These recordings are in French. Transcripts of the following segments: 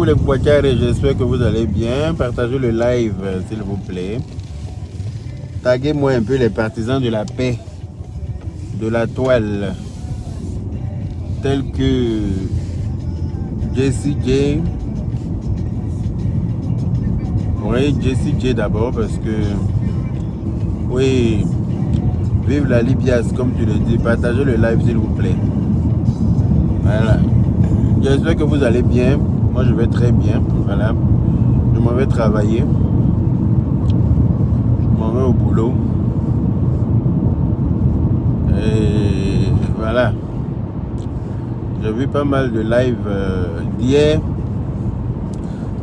Les Boitières, j'espère que vous allez bien. Partagez le live s'il vous plaît. Taguez-moi un peu les partisans de la paix, de la toile, tels que Jessie J. Oui, Jessie J d'abord parce que oui, vive la Libias comme tu le dis. Partagez le live s'il vous plaît. Voilà. J'espère que vous allez bien. Moi je vais très bien, voilà. Je m'en vais travailler. Je m'en vais au boulot. Et voilà. J'ai vu pas mal de live d'hier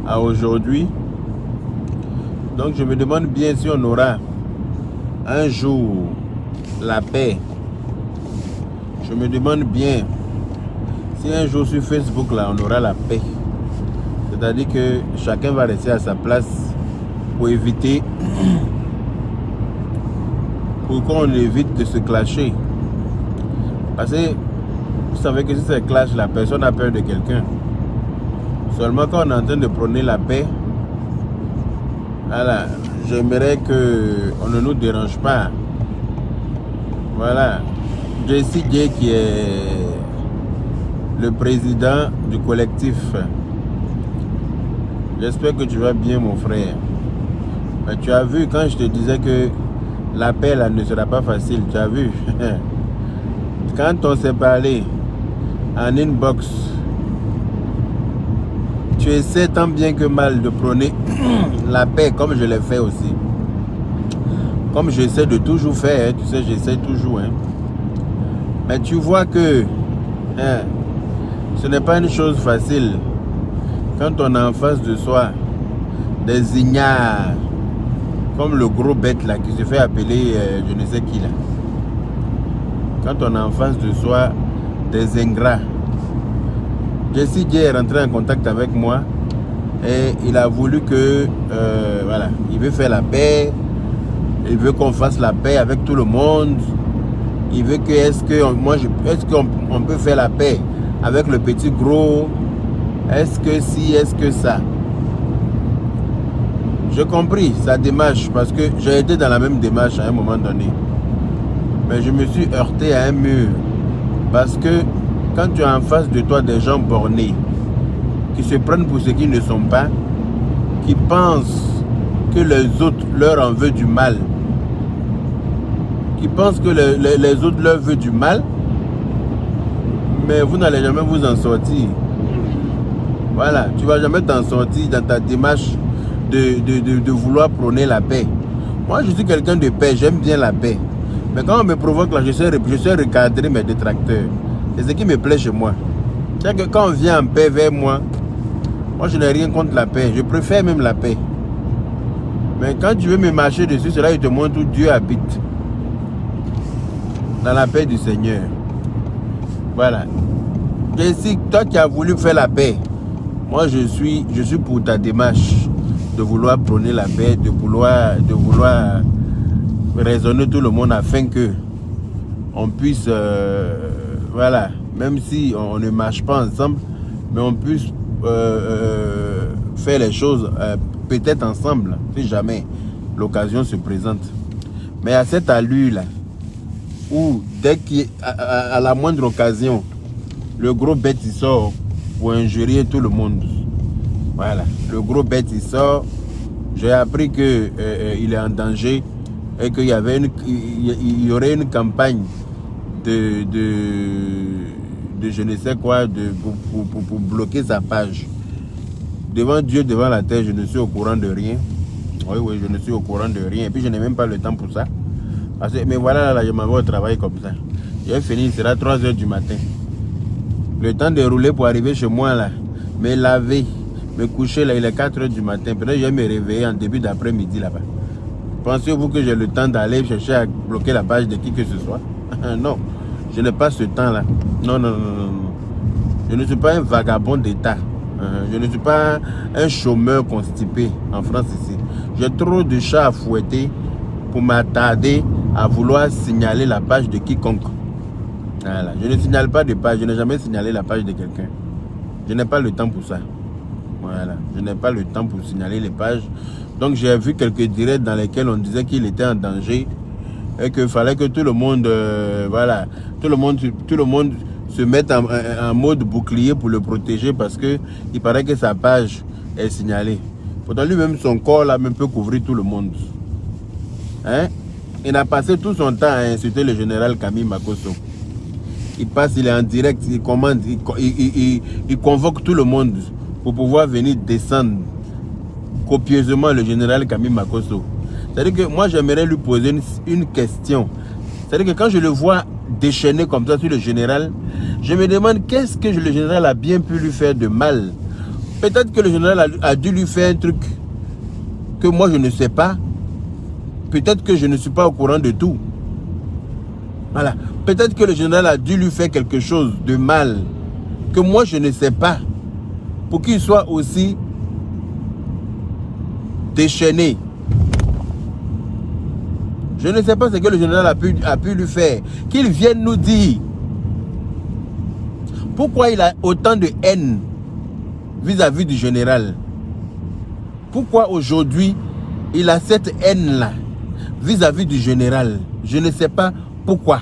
à aujourd'hui. Donc je me demande bien si on aura un jour la paix. Je me demande bien si un jour sur Facebook là on aura la paix. C'est-à-dire que chacun va rester à sa place pour éviter, pour qu'on évite de se clasher. Parce que vous savez que si c'est clash, la personne a peur de quelqu'un. Seulement quand on est en train de prôner la paix, voilà, j'aimerais qu'on ne nous dérange pas. Voilà, Jessie J qui est le président du collectif. J'espère que tu vas bien mon frère. Mais tu as vu quand je te disais que l'appel ne sera pas facile, tu as vu. Quand on s'est parlé en inbox, tu essaies tant bien que mal de prôner la paix comme je l'ai fait aussi. Comme j'essaie de toujours faire, hein, tu sais, j'essaie toujours. Hein. Mais tu vois que ce n'est pas une chose facile. Quand on a en face de soi des ignares, comme le gros bête là qui se fait appeler je ne sais qui là. Quand on a en face de soi des ingrats. Jessie J est rentré en contact avec moi et il a voulu que, voilà, il veut faire la paix, il veut qu'on fasse la paix avec tout le monde. Il veut que, est-ce qu'on peut faire la paix avec le petit gros? Est-ce que si, est-ce que ça? J'ai compris sa démarche parce que j'ai été dans la même démarche à un moment donné. Mais je me suis heurté à un mur. Parce que quand tu as en face de toi des gens bornés, qui se prennent pour ce qu'ils ne sont pas, qui pensent que les autres leur en veulent du mal, qui pensent que les autres leur veulent du mal, mais vous n'allez jamais vous en sortir. Voilà, tu ne vas jamais t'en sortir dans ta démarche de vouloir prôner la paix. Moi, je suis quelqu'un de paix, j'aime bien la paix. Mais quand on me provoque là, je sais recadrer mes détracteurs. C'est ce qui me plaît chez moi. C'est que quand on vient en paix vers moi, moi je n'ai rien contre la paix. Je préfère même la paix. Mais quand tu veux me marcher dessus, c'est là qu'il te montre où Dieu habite. Dans la paix du Seigneur. Voilà. Et si toi qui as voulu faire la paix, moi je suis pour ta démarche de vouloir prôner la paix, de vouloir raisonner tout le monde afin que on puisse, voilà, même si on ne marche pas ensemble, mais on puisse faire les choses peut-être ensemble, si jamais l'occasion se présente. Mais à cette allure-là, où dès qu'à la moindre occasion, le gros bête il sort pour injurier tout le monde. Voilà, le gros bête il sort. J'ai appris que il est en danger et qu'il y aurait une campagne de je ne sais quoi pour bloquer sa page. Devant Dieu, devant la terre, je ne suis au courant de rien. Oui, je ne suis au courant de rien. Et puis je n'ai même pas le temps pour ça. Mais voilà, là, je m'en vais au travail comme ça. J'ai fini, il sera 3 h du matin. Le temps de rouler pour arriver chez moi, là, me laver, me coucher, là, il est 4 h du matin. Peut-être que je vais me réveiller en début d'après-midi, là-bas. Pensez-vous que j'ai le temps d'aller chercher à bloquer la page de qui que ce soit? Non, je n'ai pas ce temps-là. Non. Je ne suis pas un vagabond d'État. Je ne suis pas un chômeur constipé en France ici. J'ai trop de chats à fouetter pour m'attarder à vouloir signaler la page de quiconque. Voilà. Je ne signale pas de page, je n'ai jamais signalé la page de quelqu'un. Je n'ai pas le temps pour ça. Voilà, je n'ai pas le temps pour signaler les pages. Donc j'ai vu quelques directs dans lesquels on disait qu'il était en danger et qu'il fallait que tout le monde, voilà, tout le monde se mette en mode bouclier pour le protéger parce que il paraît que sa page est signalée. Pourtant lui-même son corps là même peut couvrir tout le monde. Hein? Il a passé tout son temps à insulter le général Camille Makosso. Il passe, il est en direct, il commande, il convoque tout le monde pour pouvoir venir descendre copieusement le général Camille Makosso. C'est-à-dire que moi j'aimerais lui poser une question. C'est-à-dire que quand je le vois déchaîner comme ça sur le général, je me demande qu'est-ce que le général a bien pu lui faire de mal. Peut-être que le général a dû lui faire un truc que moi je ne sais pas. Peut-être que je ne suis pas au courant de tout. Voilà. Peut-être que le général a dû lui faire quelque chose de mal que moi je ne sais pas pour qu'il soit aussi déchaîné. Je ne sais pas ce que le général a pu lui faire. Qu'il vienne nous dire pourquoi il a autant de haine vis-à-vis du général. Pourquoi aujourd'hui il a cette haine-là vis-à-vis du général. Je ne sais pas pourquoi.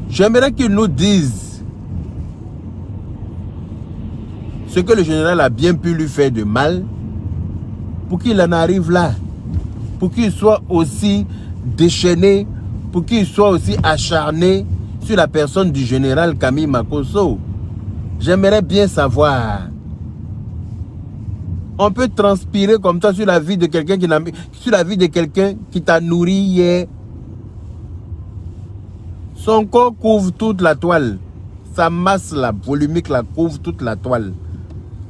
J'aimerais qu'il nous dise ce que le général a bien pu lui faire de mal pour qu'il en arrive là. Pour qu'il soit aussi déchaîné, pour qu'il soit aussi acharné sur la personne du général Camille Makosso. J'aimerais bien savoir. On peut transpirer comme ça sur la vie de quelqu'un qui t'a nourri hier. Son corps couvre toute la toile. Sa masse là, volumique là, couvre toute la toile.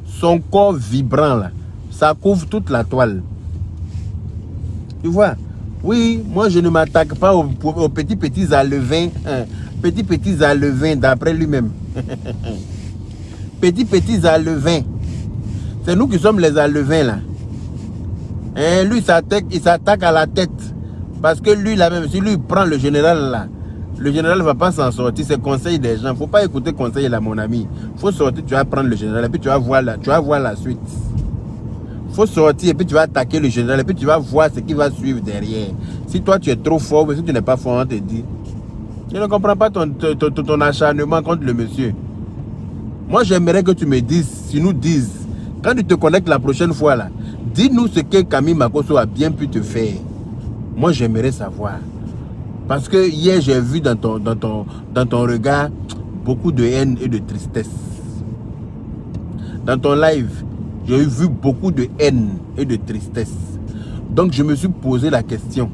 Son corps vibrant là, ça couvre toute la toile. Tu vois? Oui, moi je ne m'attaque pas aux petits alevins. Petits alevins d'après lui-même. Petits alevins. C'est nous qui sommes les alevins là. Et lui il s'attaque à la tête. Parce que lui, là même, si lui prend le général là, le général ne va pas s'en sortir. C'est conseil des gens. Il ne faut pas écouter conseil là, mon ami. Il faut sortir, tu vas prendre le général et puis tu vas voir la suite. Il faut sortir et puis tu vas attaquer le général et puis tu vas voir ce qui va suivre derrière. Si toi tu es trop fort, mais si tu n'es pas fort, on te dit. Je ne comprends pas ton acharnement contre le monsieur. Moi, j'aimerais que tu me dises, tu nous dises, quand tu te connectes la prochaine fois là, dis-nous ce que Camille Makosso a bien pu te faire. Moi, j'aimerais savoir. Parce que hier, j'ai vu dans ton regard beaucoup de haine et de tristesse. Dans ton live, j'ai vu beaucoup de haine et de tristesse. Donc, je me suis posé la question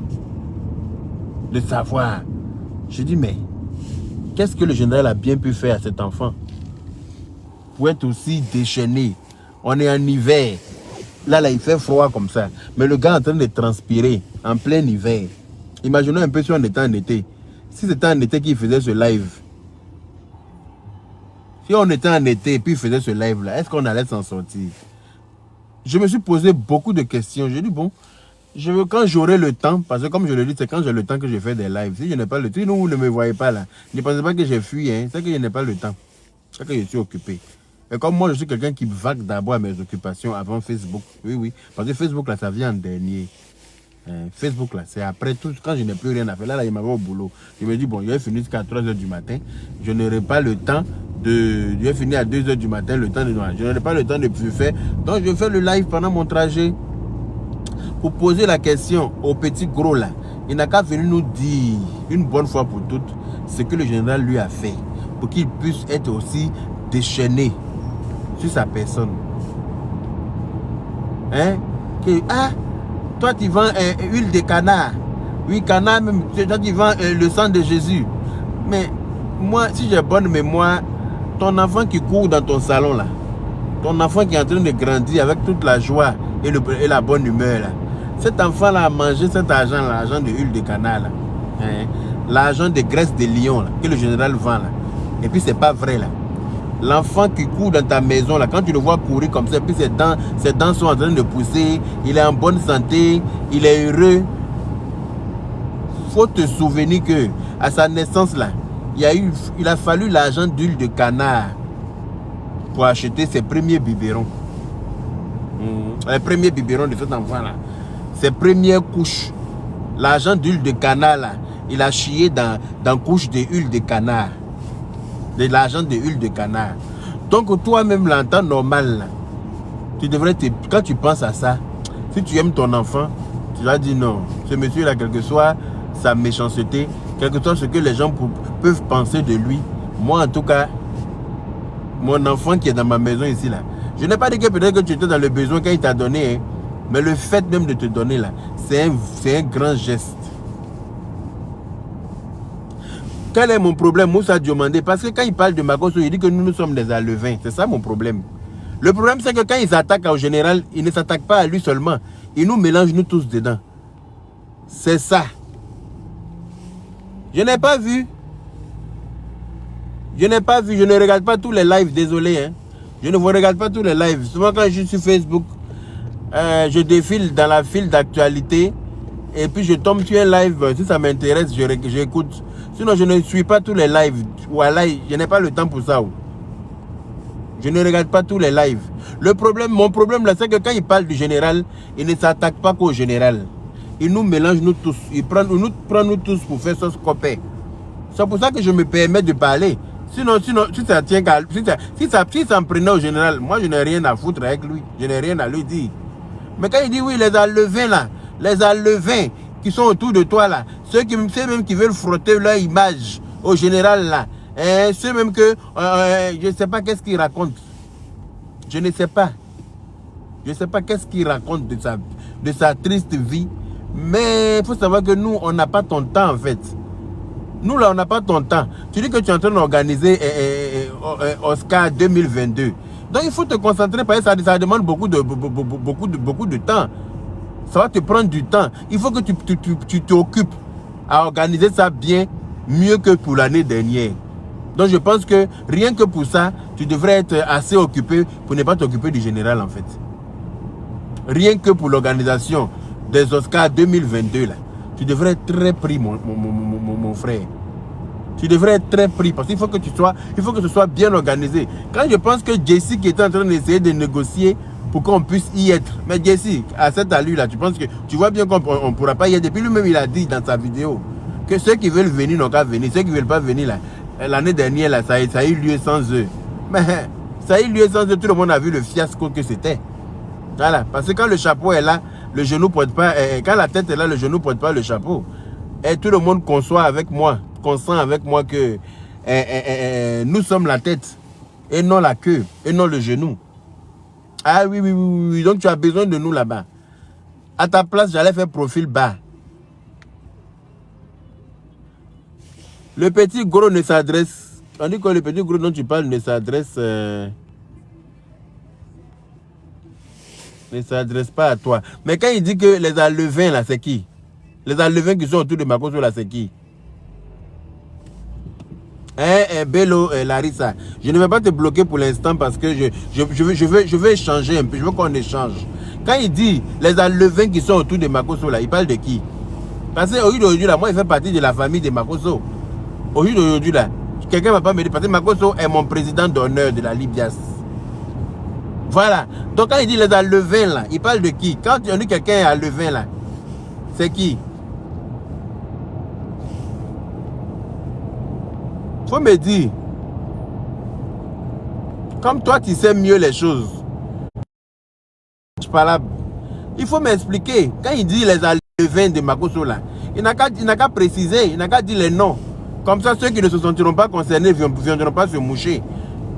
de savoir. Je dis, mais qu'est-ce que le général a bien pu faire à cet enfant pour être aussi déchaîné? On est en hiver. Là, il fait froid comme ça. Mais le gars est en train de transpirer en plein hiver. Imaginons un peu si on était en été. Si c'était en été qu'il faisait ce live. Si on était en été et puis il faisait ce live-là, est-ce qu'on allait s'en sortir? Je me suis posé beaucoup de questions. J'ai dit, bon, quand j'aurai le temps, parce que comme je le dis, c'est quand j'ai le temps que je fais des lives. Si je n'ai pas le temps, si vous ne me voyez pas là, ne pensez pas que j'ai fui, hein, c'est que je n'ai pas le temps. C'est que je suis occupé. Et comme moi, je suis quelqu'un qui vague d'abord à mes occupations avant Facebook. Oui, oui. Parce que Facebook, là, ça vient en dernier. Facebook, là, c'est après tout. Quand je n'ai plus rien à faire, là, il m'avait au boulot. Je me dis, bon, je vais finir jusqu'à 3 h du matin. Je n'aurai pas le temps de... Je vais finir à 2 h du matin, le temps de... Je n'aurai pas le temps de plus faire. Donc, je fais le live pendant mon trajet. Pour poser la question au petit gros, là. Il n'a qu'à venir nous dire, une bonne fois pour toutes, ce que le général lui a fait. Pour qu'il puisse être aussi déchaîné sur sa personne. Hein? Ah, toi tu vends huile de canard. Oui, canard même. Toi tu vends le sang de Jésus. Mais moi, si j'ai bonne mémoire, ton enfant qui court dans ton salon là, ton enfant qui est en train de grandir avec toute la joie et la bonne humeur là, cet enfant là a mangé cet argent là, l'argent de huile de canard là, hein? L'argent de graisse de lion là, que le général vend là. Et puis c'est pas vrai là. L'enfant qui court dans ta maison, là, quand tu le vois courir comme ça, puis ses dents sont en train de pousser, il est en bonne santé, il est heureux. Il faut te souvenir que à sa naissance, là, il a fallu l'argent d'huile de canard pour acheter ses premiers biberons. Les premiers biberons de cet enfant-là. Ses premières couches. L'argent d'huile de canard, là, il a chié dans couche de huile de canard. De l'argent de huile de canard. Donc toi-même, là, en temps normal, là, tu devrais quand tu penses à ça, si tu aimes ton enfant, tu vas dire non, ce monsieur-là, quelle que soit sa méchanceté, quel que soit ce que les gens peuvent penser de lui, moi en tout cas, mon enfant qui est dans ma maison ici, là, je n'ai pas dit que peut-être que tu étais dans le besoin qu'il t'a donné, hein, mais le fait même de te donner là, c'est un grand geste. Quel est mon problème, Moussa Diomandé? Parce que quand il parle de Makosso, il dit que nous sommes des alevins. C'est ça mon problème. Le problème, c'est que quand ils s'attaquent au général, ils ne s'attaquent pas à lui seulement. Ils nous mélangent nous tous dedans. C'est ça. Je n'ai pas vu. Je n'ai pas vu. Je ne regarde pas tous les lives. Désolé. Hein. Je ne vous regarde pas tous les lives. Souvent quand je suis sur Facebook, je défile dans la file d'actualité. Et puis je tombe sur un live. Si ça m'intéresse, j'écoute. Sinon, je ne suis pas tous les lives. Voilà, je n'ai pas le temps pour ça. Je ne regarde pas tous les lives. Mon problème là, c'est que quand il parle du général, il ne s'attaque pas qu'au général. Il nous mélange nous tous. Il nous prend nous tous pour faire sauce copain. C'est pour ça que je me permets de parler. Sinon, si ça tient qu'à... Si ça me prenait au général, moi je n'ai rien à foutre avec lui. Je n'ai rien à lui dire. Mais quand il dit oui, les alevins là, les alevins qui sont autour de toi là, ceux même qui veulent frotter leur image au général là, ceux même que je ne sais pas qu'est-ce qu'ils racontent. Je ne sais pas. Je ne sais pas qu'est-ce qu'il raconte de sa triste vie. Mais il faut savoir que nous, on n'a pas ton temps en fait. Nous là, on n'a pas ton temps. Tu dis que tu es en train d'organiser Oscar 2022. Donc il faut te concentrer parce que ça demande beaucoup de temps. Ça va te prendre du temps. Il faut que tu t'occupes à organiser ça bien, mieux que pour l'année dernière. Donc je pense que rien que pour ça, tu devrais être assez occupé pour ne pas t'occuper du général en fait. Rien que pour l'organisation des Oscars 2022 là. tu devrais être très pris, mon frère. Tu devrais être très pris parce qu'il faut que ce soit bien organisé. Quand je pense que Jesse qui était en train d'essayer de négocier pour qu'on puisse y être. Mais Jesse, à cette allure-là, tu vois bien qu'on ne pourra pas y être. Depuis lui-même, il a dit dans sa vidéo que ceux qui veulent venir n'ont qu'à venir. Ceux qui ne veulent pas venir, là, l'année dernière, là, ça a eu lieu sans eux. Mais ça a eu lieu sans eux. Tout le monde a vu le fiasco que c'était. Voilà. Parce que quand le chapeau est là, le genou ne porte pas. Quand la tête est là, le genou ne porte pas le chapeau. Et tout le monde consent avec moi que nous sommes la tête et non la queue et non le genou. Ah oui, oui, oui, oui. Donc tu as besoin de nous là-bas. À ta place, j'allais faire profil bas. Le petit gros ne s'adresse... On dit que le petit gros dont tu parles ne s'adresse... ne s'adresse pas à toi. Mais quand il dit que les alevins là, c'est qui? Les alevins qui sont autour de Makosso là, c'est qui? Bello, Larissa, je ne vais pas te bloquer pour l'instant parce que je veux échanger un peu, je veux qu'on échange. Quand il dit les alevins qui sont autour de Makosso là, il parle de qui? Parce qu'aujourd'hui là, moi il fait partie de la famille de Makosso. Aujourd'hui là, quelqu'un ne va pas me dire, parce que Makosso est mon président d'honneur de la Libias. Voilà. Donc quand il dit les alevins là, il parle de qui? Quand on dit quelqu'un est alevin là, c'est qui? Faut me dire, comme toi tu sais mieux les choses, il faut m'expliquer. Quand il dit les alevins de Makosso là, il n'a qu'à préciser, il n'a qu'à dire les noms. Comme ça, ceux qui ne se sentiront pas concernés ne viendront pas se moucher.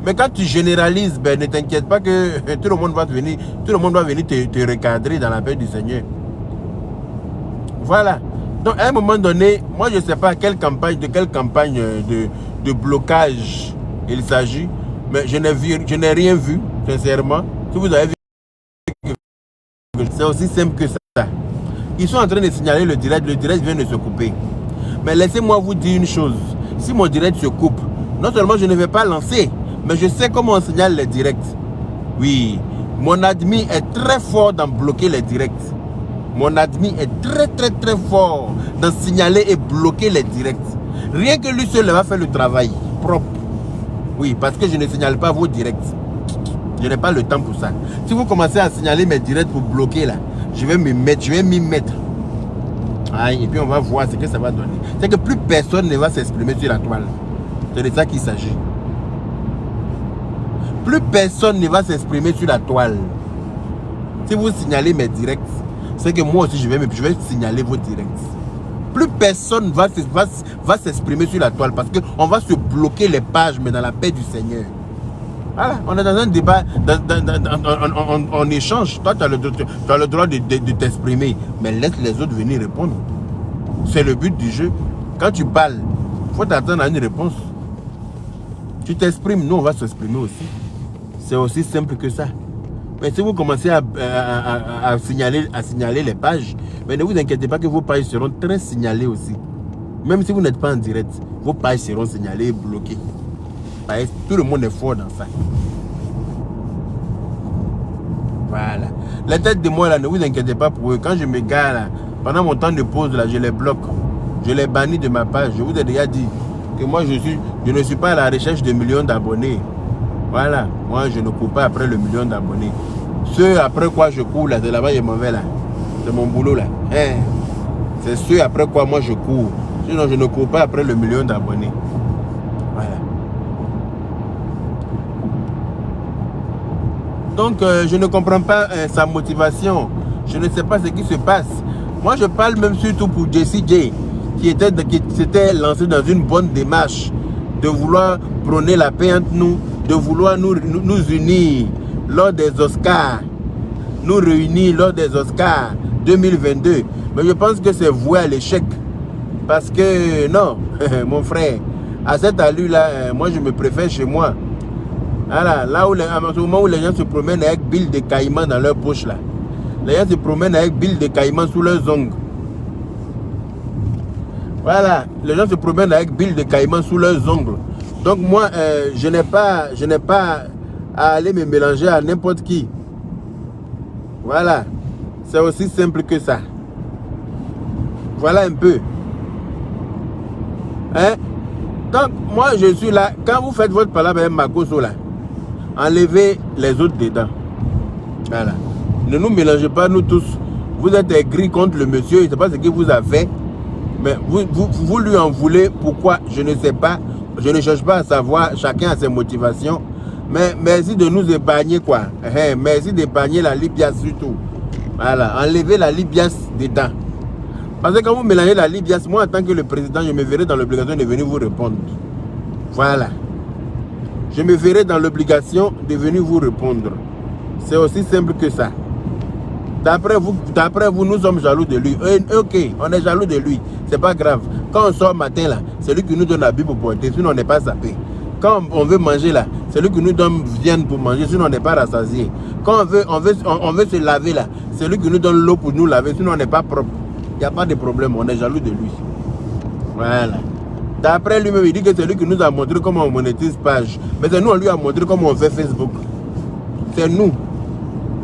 Mais quand tu généralises, ben, ne t'inquiète pas que tout le monde va venir te recadrer dans la paix du Seigneur. Voilà. Donc à un moment donné, moi je ne sais pas de quelle campagne de blocage il s'agit, mais je n'ai rien vu, sincèrement. Si vous avez vu, c'est aussi simple que ça. Ils sont en train de signaler le direct vient de se couper. Mais laissez-moi vous dire une chose, si mon direct se coupe, non seulement je ne vais pas lancer, mais je sais comment on signale les directs. Oui, mon admin est très fort dans bloquer les directs. Mon admin est très fort dans signaler et bloquer les directs. Rien que lui seul va faire le travail propre. Oui, parce que je ne signale pas vos directs. Je n'ai pas le temps pour ça. Si vous commencez à signaler mes directs pour bloquer là, je vais m'y mettre. Aïe, et puis on va voir ce que ça va donner. C'est que plus personne ne va s'exprimer sur la toile. C'est de ça qu'il s'agit. Plus personne ne va s'exprimer sur la toile. Si vous signalez mes directs, c'est que moi aussi je vais signaler vos directs. Plus personne va s'exprimer sur la toile parce qu'on va se bloquer les pages, mais dans la paix du Seigneur. Voilà, on est dans un débat, on échange. Toi, tu as le droit de t'exprimer, mais laisse les autres venir répondre. C'est le but du jeu. Quand tu balles, il faut t'attendre à une réponse. Tu t'exprimes, nous on va s'exprimer aussi. C'est aussi simple que ça. Mais si vous commencez à signaler les pages, mais ne vous inquiétez pas que vos pages seront très signalées aussi. Même si vous n'êtes pas en direct, vos pages seront signalées et bloquées. Tout le monde est fort dans ça. Voilà. Les têtes de moi là, ne vous inquiétez pas pour eux. Quand je me gare là, pendant mon temps de pause là, je les bloque. Je les bannis de ma page. Je vous ai déjà dit que moi je ne suis pas à la recherche de millions d'abonnés. Voilà. Moi je ne cours pas après le million d'abonnés. Ceux après quoi je cours là, c'est là-bas je m'en vais là. C'est mon boulot là. Hein? C'est ceux après quoi moi je cours. Sinon je ne cours pas après le million d'abonnés. Voilà. Donc, je ne comprends pas sa motivation. Je ne sais pas ce qui se passe. Moi, je parle même surtout pour Jessie J, qui s'était lancé dans une bonne démarche de vouloir prôner la paix entre nous, de vouloir nous unir lors des Oscars, nous réunir lors des Oscars 2022. Mais je pense que c'est voué à l'échec. Parce que, non, mon frère, à cette allure-là, moi, je me préfère chez moi. Voilà, là où à ce moment où les gens se promènent avec billes de caïman dans leur poche là. Les gens se promènent avec billes de caïman sous leurs ongles. Voilà, les gens se promènent avec billes de caïman sous leurs ongles. Donc moi, je n'ai pas à aller me mélanger à n'importe qui. Voilà, c'est aussi simple que ça. Voilà un peu. Hein? Donc, moi, je suis là. Quand vous faites votre palabre avec Makoso, là, enlevez les autres dedans. Voilà. Ne nous mélangez pas, nous tous. Vous êtes aigris contre le monsieur, je ne sais pas ce qu'il vous a fait. Mais vous lui en voulez. Pourquoi? Je ne sais pas. Je ne cherche pas à savoir. Chacun a ses motivations. Mais merci de nous épargner, quoi. Merci d'épargner la libias surtout. Voilà. Enlevez la libias dedans. Parce que quand vous mélangez la libias, moi, en tant que le président, je me verrai dans l'obligation de venir vous répondre. Voilà. Je me verrai dans l'obligation de venir vous répondre. C'est aussi simple que ça. D'après vous, nous sommes jaloux de lui. Ok, on est jaloux de lui. C'est pas grave. Quand on sort matin, là, c'est lui qui nous donne la Bible pour pointer. Sinon, on n'est pas sapé. Quand on veut manger, là, c'est lui qui nous donne viande pour manger. Sinon, on n'est pas rassasié. Quand on veut se laver, là, c'est lui qui nous donne l'eau pour nous laver. Sinon, on n'est pas propre. Il n'y a pas de problème. On est jaloux de lui. Voilà. D'après lui-même, il dit que c'est lui qui nous a montré comment on monétise page. Mais c'est nous, on lui a montré comment on fait Facebook. C'est nous.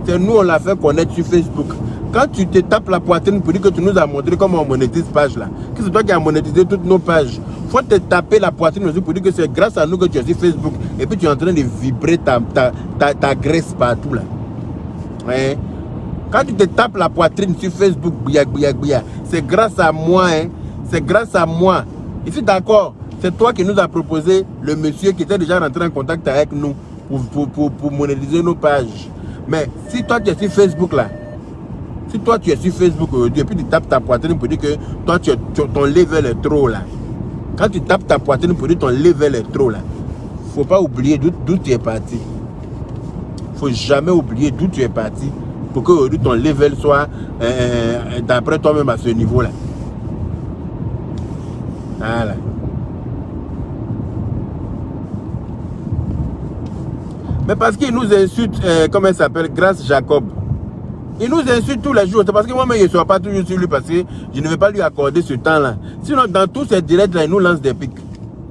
C'est nous, on l'a fait connaître sur Facebook. Quand tu te tapes la poitrine pour dire que tu nous as montré comment on monétise page là, que c'est toi qui as monétisé toutes nos pages, il faut te taper la poitrine aussi pour dire que c'est grâce à nous que tu es sur Facebook. Et puis tu es en train de vibrer ta graisse partout là. Ouais. Quand tu te tapes la poitrine sur Facebook, c'est grâce à moi. Hein. C'est grâce à moi. Je suis d'accord. C'est toi qui nous as proposé le monsieur qui était déjà rentré en contact avec nous pour monétiser nos pages. Mais si toi tu es sur Facebook là, si toi tu es sur Facebook aujourd'hui et puis tu tapes ta poitrine pour dire que toi ton level est trop là. Quand tu tapes ta poitrine pour dire que ton level est trop là, faut pas oublier d'où tu es parti. Faut jamais oublier d'où tu es parti pour que aujourd'hui ton level soit d'après toi-même à ce niveau là. Voilà. Mais parce qu'il nous insulte, comment elle s'appelle, Grâce Jacob. Il nous insulte tous les jours. C'est parce que moi-même, je ne suis pas toujours sur lui parce que je ne vais pas lui accorder ce temps-là. Sinon, dans tous ces directs-là, il nous lance des pics.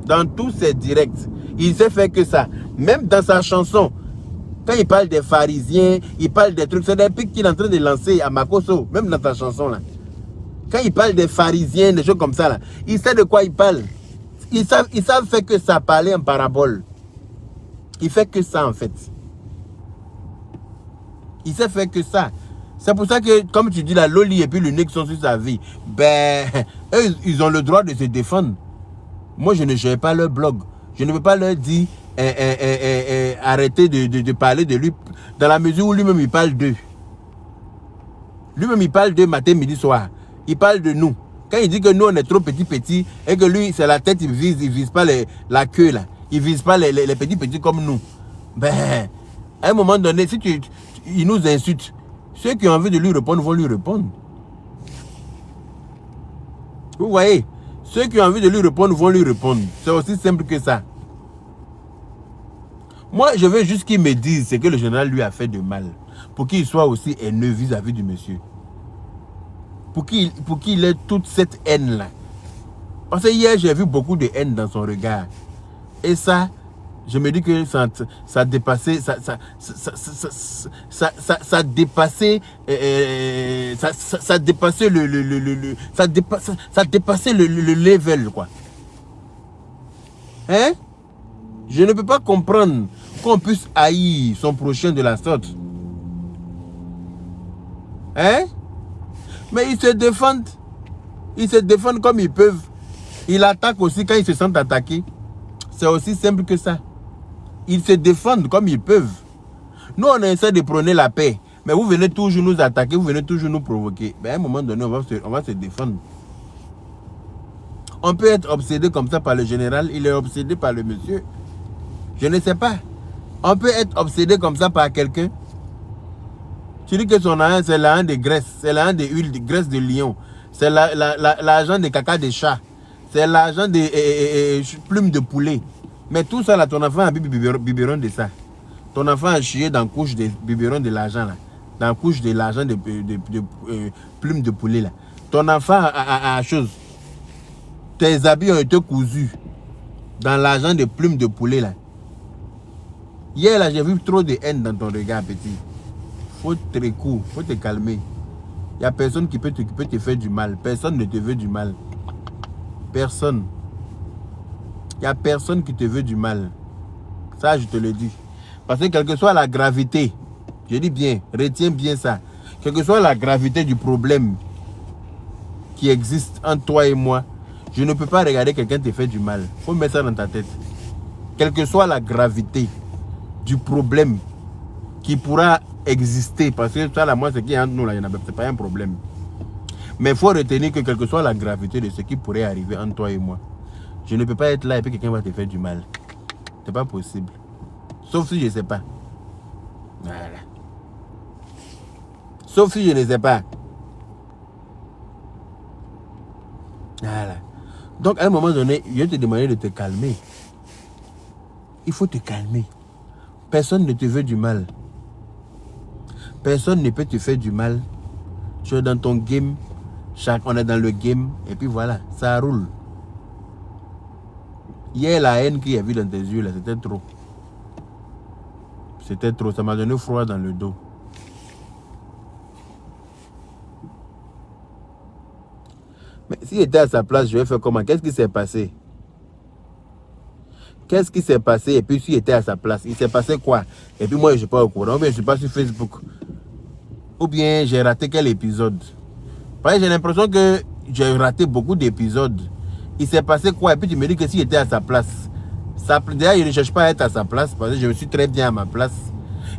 Dans tous ces directs, il sait faire que ça. Même dans sa chanson, quand il parle des pharisiens, il parle des trucs, c'est des pics qu'il est en train de lancer à Makoso, même dans sa chanson-là. Quand il parle des pharisiens, des choses comme ça, là, il sait de quoi il parle. Ils savent faire que ça, parler en parabole. Il fait que ça en fait. Il sait faire que ça. C'est pour ça que, comme tu dis, la Loli et puis le Nick sont sur sa vie. Ben, eux, ils ont le droit de se défendre. Moi, je ne gère pas leur blog. Je ne peux pas leur dire arrêter de parler de lui dans la mesure où lui-même il parle d'eux. Lui-même il parle d'eux matin, midi, soir. Il parle de nous. Quand il dit que nous on est trop petits et que lui c'est la tête, il vise pas la queue là. Il ne vise pas les petits comme nous. Ben, à un moment donné, si il nous insulte, ceux qui ont envie de lui répondre vont lui répondre. Vous voyez, ceux qui ont envie de lui répondre vont lui répondre. C'est aussi simple que ça. Moi, je veux juste qu'il me dise ce que le général lui a fait de mal. Pour qu'il soit aussi haineux vis-à-vis du monsieur. Pour qu'il ait toute cette haine-là. Parce que hier, j'ai vu beaucoup de haine dans son regard. Et ça, je me dis que ça dépassait, ça dépassait le level, quoi. Hein? Je ne peux pas comprendre qu'on puisse haïr son prochain de la sorte. Hein? Mais ils se défendent. Ils se défendent comme ils peuvent. Ils attaquent aussi quand ils se sentent attaqués. C'est aussi simple que ça. Ils se défendent comme ils peuvent. Nous, on essaie de prôner la paix. Mais vous venez toujours nous attaquer, vous venez toujours nous provoquer. Mais à un moment donné, on va se défendre. On peut être obsédé comme ça par le général. Il est obsédé par le monsieur. Je ne sais pas. On peut être obsédé comme ça par quelqu'un. Tu dis que son argent, c'est l'argent de graisse. C'est l'argent de huile, de graisse de lion. C'est l'argent de caca de chat. C'est l'argent des plumes de poulet. Mais tout ça, là, ton enfant a bu biberon de ça. Ton enfant a chié dans la couche de biberon de l'argent, là. Dans la couche de l'argent de plumes de poulet, là. Ton enfant a chose. Tes habits ont été cousus dans l'argent de plumes de poulet, là. Hier, là, j'ai vu trop de haine dans ton regard, petit. Faut te calmer. Il n'y a personne qui peut te faire du mal. Personne ne te veut du mal. Personne. Il n'y a personne qui te veut du mal. Ça, je te le dis. Parce que quelle que soit la gravité, je dis bien, retiens bien ça. Quelle que soit la gravité du problème qui existe entre toi et moi, je ne peux pas regarder quelqu'un te faire du mal. Il faut mettre ça dans ta tête. Quelle que soit la gravité du problème qui pourra exister, parce que ça, là, moi, ce qui est entre nous, là, c'est pas un problème. Mais il faut retenir que quelle que soit la gravité de ce qui pourrait arriver entre toi et moi, je ne peux pas être là et puis quelqu'un va te faire du mal. C'est pas possible. Sauf si je ne sais pas. Voilà. Sauf si je ne sais pas. Voilà. Donc, à un moment donné, je vais te demander de te calmer. Il faut te calmer. Personne ne te veut du mal. Personne ne peut te faire du mal. Tu es dans ton game. On est dans le game. Et puis voilà, ça roule. Hier, la haine qu'il y a vu dans tes yeux, là, c'était trop. C'était trop. Ça m'a donné froid dans le dos. Mais s'il était à sa place, je vais faire comment? Qu'est-ce qui s'est passé? Qu'est-ce qui s'est passé? Et puis s'il était à sa place, il s'est passé quoi? Et puis moi, je ne suis pas au courant. Ou bien je ne suis pas sur Facebook. Ou bien j'ai raté quel épisode? J'ai l'impression que j'ai raté beaucoup d'épisodes. Il s'est passé quoi? Et puis tu me dis que s'il était à sa place. D'ailleurs, je ne cherche pas à être à sa place parce que je me suis très bien à ma place.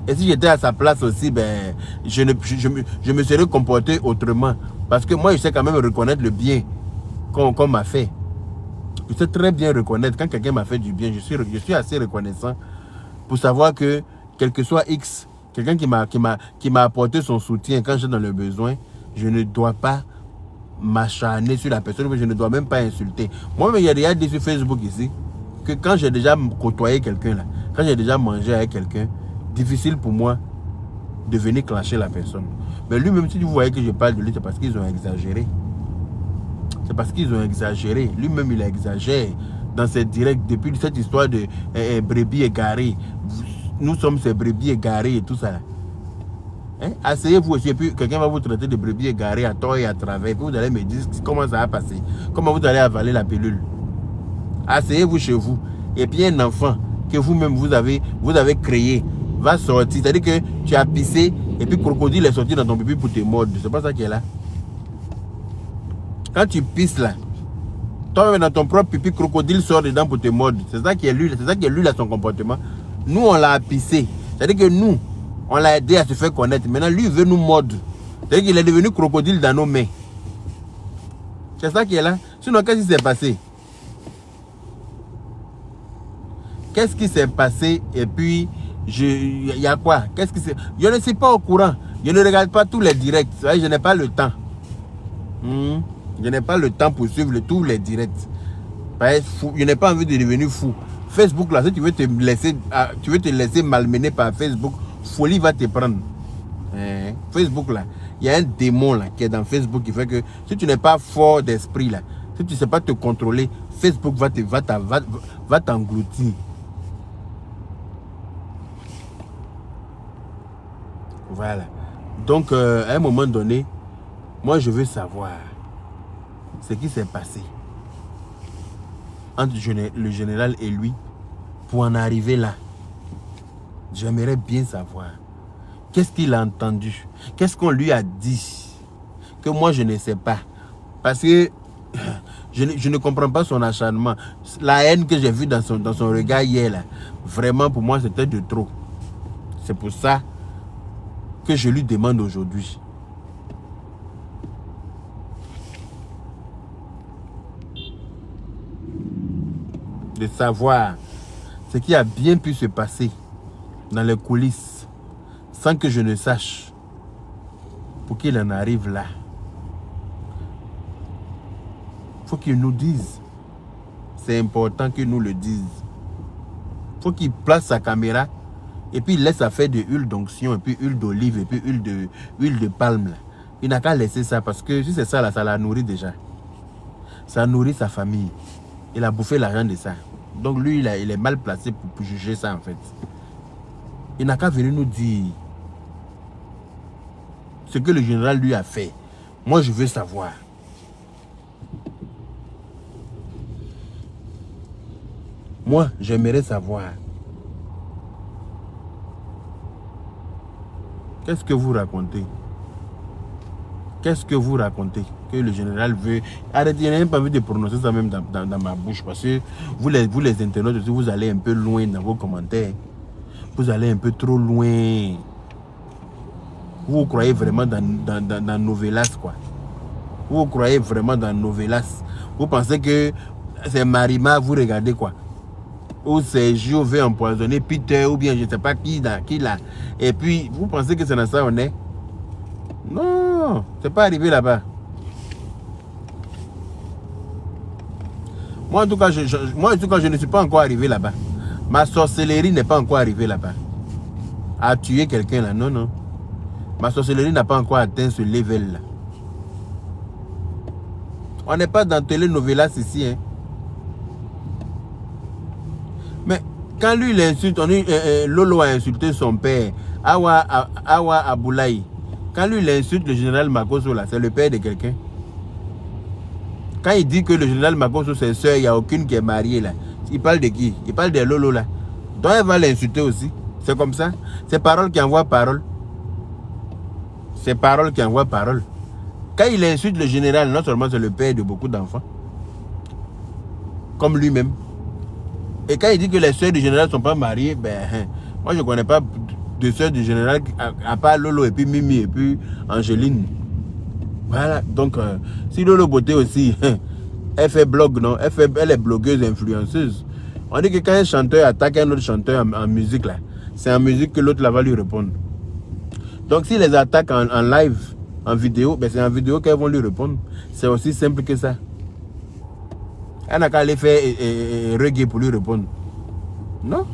Et si j'étais à sa place aussi, ben, je me serais comporté autrement. Parce que moi, je sais quand même reconnaître le bien qu'on m'a fait. Je sais très bien reconnaître quand quelqu'un m'a fait du bien. Je suis assez reconnaissant pour savoir que, quel que soit X, quelqu'un qui m'a apporté son soutien quand j'étais dans le besoin, je ne dois pas m'acharner sur la personne, mais je ne dois même pas insulter. Moi-même, il y a déjà dit sur Facebook ici que quand j'ai déjà côtoyé quelqu'un, là, quand j'ai déjà mangé avec quelqu'un, difficile pour moi de venir clasher la personne. Mais lui-même, si vous voyez que je parle de lui, c'est parce qu'ils ont exagéré. C'est parce qu'ils ont exagéré. Lui-même, il exagère dans ses directs depuis cette histoire de brebis égarées. Nous sommes ces brebis égarées et tout ça. Hein? Asseyez-vous aussi, et puis quelqu'un va vous traiter de brebis égarées à tort et à travers. Et puis vous allez me dire comment ça va passer. Comment vous allez avaler la pilule. Asseyez-vous chez vous. Et puis un enfant que vous-même vous avez créé va sortir. C'est-à-dire que tu as pissé et puis crocodile est sorti dans ton pipi pour te mordre. C'est pas ça qui est là. Quand tu pisses là, toi-même dans ton propre pipi, crocodile sort dedans pour te mordre. C'est ça qui est lui, là, son comportement. Nous, on l'a pissé. C'est-à-dire que nous, on l'a aidé à se faire connaître. Maintenant, lui, il veut nous mordre. C'est-à-dire qu'il est devenu crocodile dans nos mains. C'est ça qui est là. Sinon, qu'est-ce qui s'est passé? Qu'est-ce qui s'est passé? Et puis, il y a quoi? Qu'est-ce qui s'est... Je ne suis pas au courant. Je ne regarde pas tous les directs. Je n'ai pas le temps. Je n'ai pas le temps pour suivre tous les directs. Je n'ai pas envie de devenir fou. Facebook, là, si tu veux te laisser malmener par Facebook, folie va te prendre. Facebook, là, il y a un démon là, qui est dans Facebook qui fait que si tu n'es pas fort d'esprit, là, si tu ne sais pas te contrôler, Facebook va t'engloutir. Voilà. Donc, à un moment donné, moi, je veux savoir ce qui s'est passé entre le général et lui pour en arriver là. J'aimerais bien savoir. Qu'est-ce qu'il a entendu? Qu'est-ce qu'on lui a dit? Que moi, je ne sais pas. Parce que je ne comprends pas son acharnement. La haine que j'ai vue dans son regard hier, là, vraiment, pour moi, c'était de trop. C'est pour ça que je lui demande aujourd'hui. De savoir ce qui a bien pu se passer dans les coulisses sans que je ne sache pour qu'il en arrive là. Il faut qu'il nous dise. C'est important qu'il nous le dise. Il faut qu'il place sa caméra et puis il laisse affaire de huile d'onction et puis huile d'olive et puis huile de palme. Là. Il n'a qu'à laisser ça parce que si c'est ça là, ça la nourrit déjà. Ça nourrit sa famille. Il a bouffé l'argent de ça. Donc lui, il est mal placé pour juger ça en fait. Il n'a qu'à venir nous dire ce que le général lui a fait. Moi, je veux savoir. Moi, j'aimerais savoir. Qu'est-ce que vous racontez? Qu'est-ce que vous racontez? Que le général veut... Arrêtez, je n'ai même pas envie de prononcer ça même dans ma bouche. Parce que vous les internautes aussi, vous allez un peu loin dans vos commentaires. Vous allez un peu trop loin. Vous croyez vraiment dans Novelas, quoi. Vous croyez vraiment dans Novelas. Vous pensez que c'est Marima, vous regardez quoi. Ou c'est Gio veut empoisonner Peter, ou bien je ne sais pas qui là. Et puis, vous pensez que c'est dans ça on est? Non, c'est pas arrivé là-bas. Moi, en tout cas, je ne suis pas encore arrivé là-bas. Ma sorcellerie n'est pas encore arrivée là-bas. À tuer quelqu'un là, non, non. Ma sorcellerie n'a pas encore atteint ce level-là. On n'est pas dans Telenovelas ici, hein. Mais quand lui, il insulte, Lolo a insulté son père, Awa Aboulaye. Quand lui, il insulte le général Makosso, là, c'est le père de quelqu'un. Quand il dit que le général Makosso, c'est soeur, il n'y a aucune qui est mariée, là. Il parle de qui? Il parle de Lolo, là. Donc, elle va l'insulter aussi. C'est comme ça. C'est parole qui envoie parole. C'est parole qui envoie parole. Quand il insulte le général, non seulement c'est le père de beaucoup d'enfants, comme lui-même. Et quand il dit que les soeurs du général ne sont pas mariées, ben, moi je ne connais pas de soeurs du général à part Lolo et puis Mimi et puis Angéline. Voilà, donc si Lolo Beauté aussi, elle fait blog, non? Elle est blogueuse, influenceuse. On dit que quand un chanteur attaque un autre chanteur en musique, là, c'est en musique que l'autre là va lui répondre. Donc si les attaques en live, en vidéo, ben c'est en vidéo qu'elles vont lui répondre. C'est aussi simple que ça. Elle n'a qu'à aller faire reggae pour lui répondre. Non.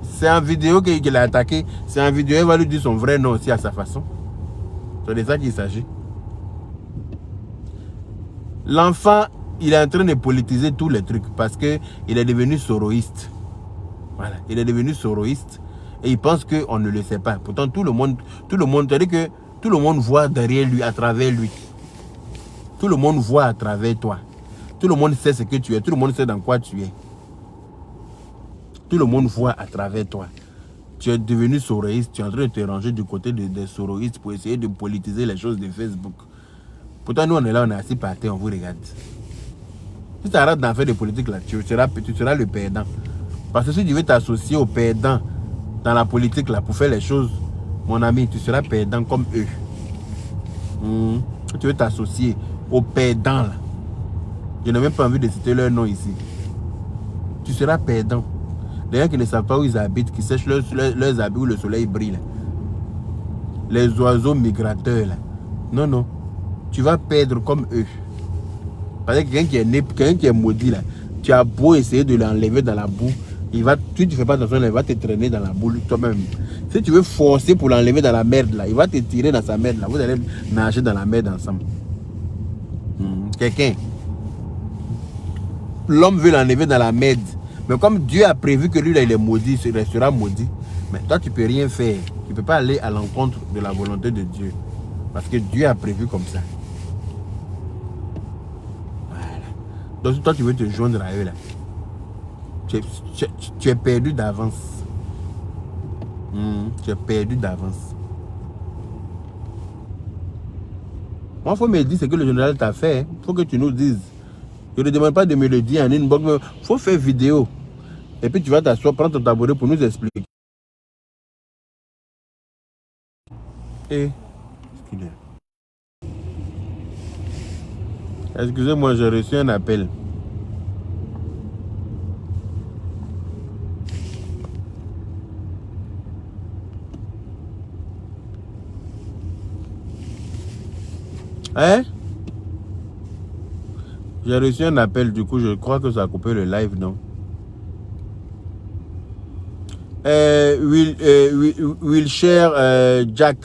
C'est en vidéo qu'il a attaqué. C'est en vidéo, elle va lui dire son vrai nom aussi à sa façon. C'est de ça qu'il s'agit. L'enfant, il est en train de politiser tous les trucs parce qu'il est devenu soroïste. Voilà. Il est devenu soroïste et il pense qu'on ne le sait pas. Pourtant, tout le monde, c'est-à-dire que tout le monde voit derrière lui, à travers lui. Tout le monde voit à travers toi. Tout le monde sait ce que tu es. Tout le monde sait dans quoi tu es. Tout le monde voit à travers toi. Tu es devenu soroïste. Tu es en train de te ranger du côté des soroïstes pour essayer de politiser les choses de Facebook. Pourtant, nous, on est là, on est assis par terre, on vous regarde. Si tu arrêtes d'en faire des politiques là, tu seras le perdant. Parce que si tu veux t'associer aux perdants dans la politique là pour faire les choses, mon ami, tu seras perdant comme eux. Tu veux t'associer aux perdants là. Je n'ai même pas envie de citer leur nom ici. Tu seras perdant. Les gens qui ne savent pas où ils habitent, qui sèchent leurs habits où le soleil brille. Là. Les oiseaux migrateurs. Là. Non, non. Tu vas perdre comme eux. Parce que quelqu'un qui est maudit, là, tu as beau essayer de l'enlever dans la boue, si tu ne fais pas attention, il va te traîner dans la boue toi-même. Si tu veux forcer pour l'enlever dans la merde, là, il va te tirer dans sa merde. Là. Vous allez nager dans la merde ensemble. Quelqu'un. L'homme veut l'enlever dans la merde. Mais comme Dieu a prévu que lui, là, il est maudit, il restera maudit. Mais toi, tu ne peux rien faire. Tu ne peux pas aller à l'encontre de la volonté de Dieu. Parce que Dieu a prévu comme ça. Voilà. Donc, si toi, tu veux te joindre à eux, là, tu es perdu d'avance. Tu es perdu d'avance. Moi, il faut me dire ce que le général t'a fait. Il faut que tu nous dises. Je ne demande pas de me le dire en inbox, mais il faut faire vidéo. Et puis tu vas t'asseoir, prendre ton tabouret pour nous expliquer. Et... Excusez-moi, j'ai reçu un appel. Hein? J'ai reçu un appel, du coup, je crois que ça a coupé le live, non? Wilshire Jack.